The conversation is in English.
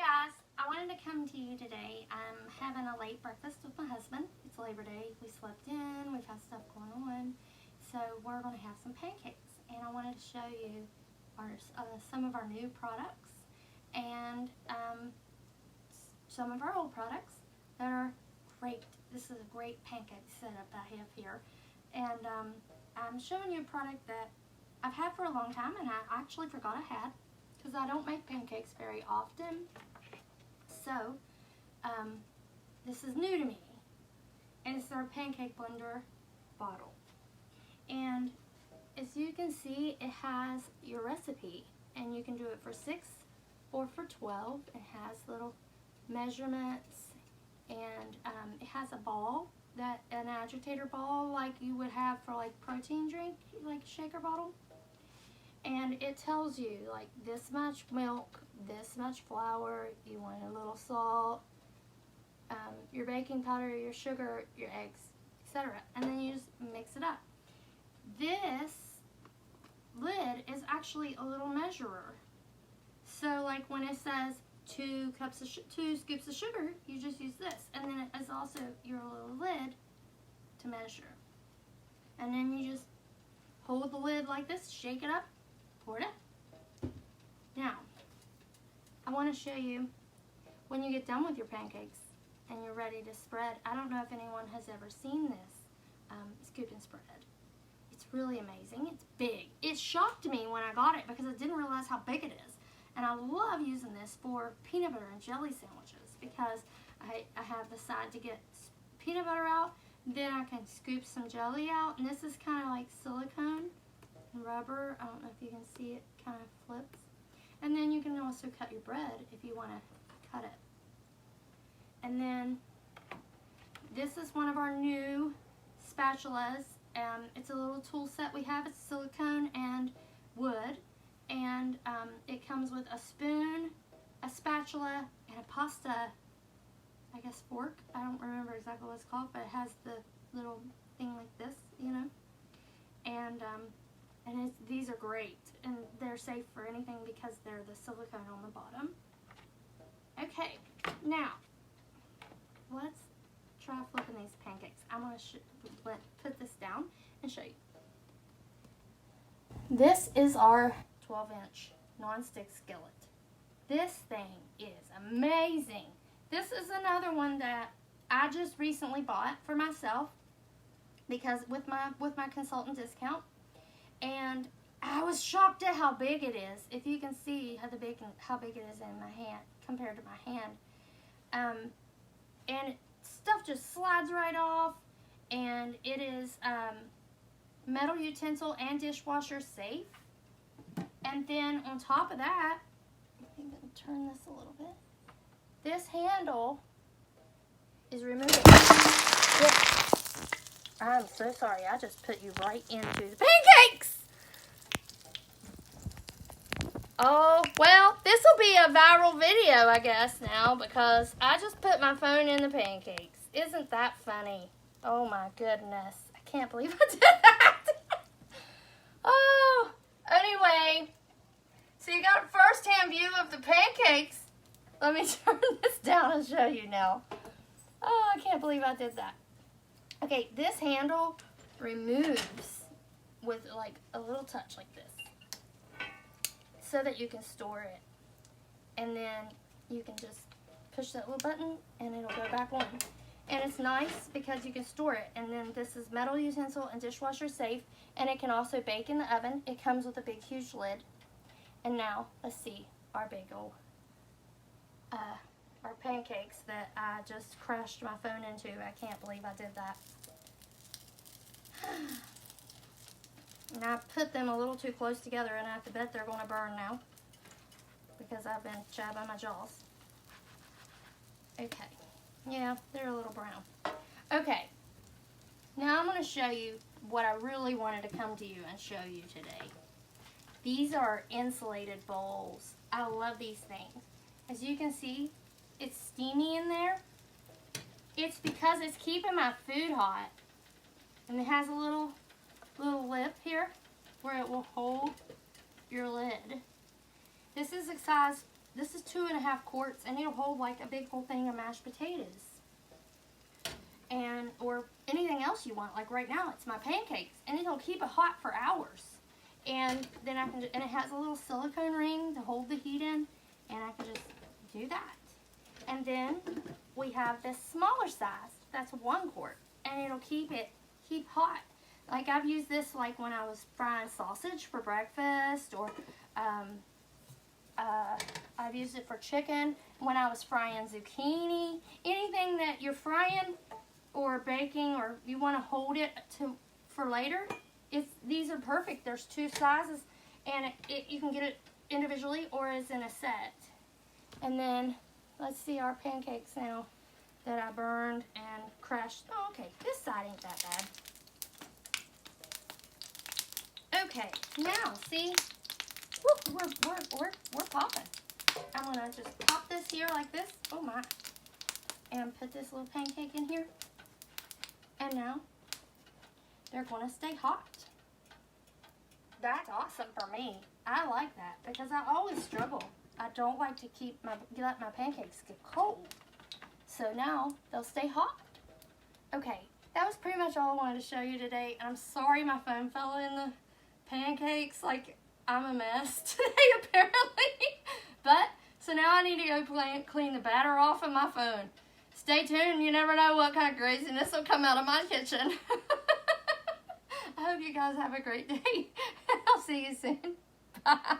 Guys, I wanted to come to you today. I'm having a late breakfast with my husband. It's Labor Day. We slept in. We've had stuff going on. So we're going to have some pancakes. And I wanted to show you some of our new products and some of our old products that are great. This is a great pancake setup that I have here. And I'm showing you a product that I've had for a long time and I actually forgot I had, because I don't make pancakes very often. So, this is new to me. And it's our pancake blender bottle. And as you can see, it has your recipe. And you can do it for 6 or for 12. It has little measurements. And it has a ball, an agitator ball like you would have for like protein drink, like a shaker bottle. And it tells you like this much milk, this much flour, you want a little salt, your baking powder, your sugar, your eggs, etc. And then you just mix it up. This lid is actually a little measurer. So like when it says 2 scoops of sugar, you just use this. And then it is also your little lid to measure. And then you just hold the lid like this, shake it up, pour it up. Now, I want to show you when you get done with your pancakes and you're ready to spread. I don't know if anyone has ever seen this scoop and spread. It's really amazing. It's big. It shocked me when I got it because I didn't realize how big it is. And I love using this for peanut butter and jelly sandwiches because I have the side to get peanut butter out, then I can scoop some jelly out, and this is kind of like silicone and rubber. I don't know if you can see it, kind of flips. And then you can also cut your bread if you want to cut it. And then this is one of our new spatulas. It's a little tool set we have. It's silicone and wood. And it comes with a spoon, a spatula, and a pasta, I guess, fork. I don't remember exactly what it's called, but it has the little thing like this, you know. And these are great, and they're safe for anything because they're the silicone on the bottom. Okay, now let's try flipping these pancakes. I'm going to put this down and show you. This is our 12-inch non-stick skillet. This thing is amazing. This is another one that I just recently bought for myself because with my consultant discount, and I was shocked at how big it is. If you can see how big it is in my hand compared to my hand, and stuff just slides right off, and it is metal utensil and dishwasher safe. And then on top of that, I'm going to turn this a little bit. This handle is removable. I'm so sorry. I just put you right into the pancakes. Oh, well, this will be a viral video, I guess, now, because I just put my phone in the pancakes. Isn't that funny? Oh, my goodness. I can't believe I did that. Oh, anyway, so you got a first-hand view of the pancakes. Let me turn this down and show you now. Oh, I can't believe I did that. Okay, this handle removes with like a little touch like this so that you can store it. And then you can just push that little button and it'll go back on. And it's nice because you can store it. And then this is metal utensil and dishwasher safe, and it can also bake in the oven. It comes with a big huge lid. And now let's see our big old our pancakes that I just crashed my phone into. I can't believe I did that. And I put them a little too close together, and I have to bet they're going to burn now because I've been jabbing my jaws. Okay. Yeah, they're a little brown. Okay. Now I'm going to show you what I really wanted to come to you and show you today. These are insulated bowls. I love these things. As you can see, it's steamy in there. It's because it's keeping my food hot. And it has a little lip here where it will hold your lid. This is a size this is 2.5 quarts, and it'll hold like a big whole thing of mashed potatoes. And, or anything else you want. Like right now, it's my pancakes, and it'll keep it hot for hours. And then I can, and it has a little silicone ring to hold the heat in, and I can just do that. And then we have this smaller size, that's 1 quart, and it'll keep hot. Like I've used this like when I was frying sausage for breakfast, or I've used it for chicken when I was frying zucchini. Anything that you're frying or baking, or you want to hold it for later, these are perfect. There's 2 sizes, and you can get it individually or as in a set. And then let's see our pancakes now that I burned and crushed. Oh, okay, this side ain't that bad. Okay, now see, woo, we're popping. I'm gonna just pop this here like this. Oh my! And put this little pancake in here. And now they're gonna stay hot. That's awesome for me. I like that because I always struggle. I don't like to let my pancakes get cold. So now they'll stay hot. Okay, that was pretty much all I wanted to show you today. I'm sorry my phone fell in the pancakes. Like, I'm a mess today apparently. But, so now I need to go clean the batter off of my phone. Stay tuned, you never know what kind of craziness will come out of my kitchen. I hope you guys have a great day. I'll see you soon. Bye.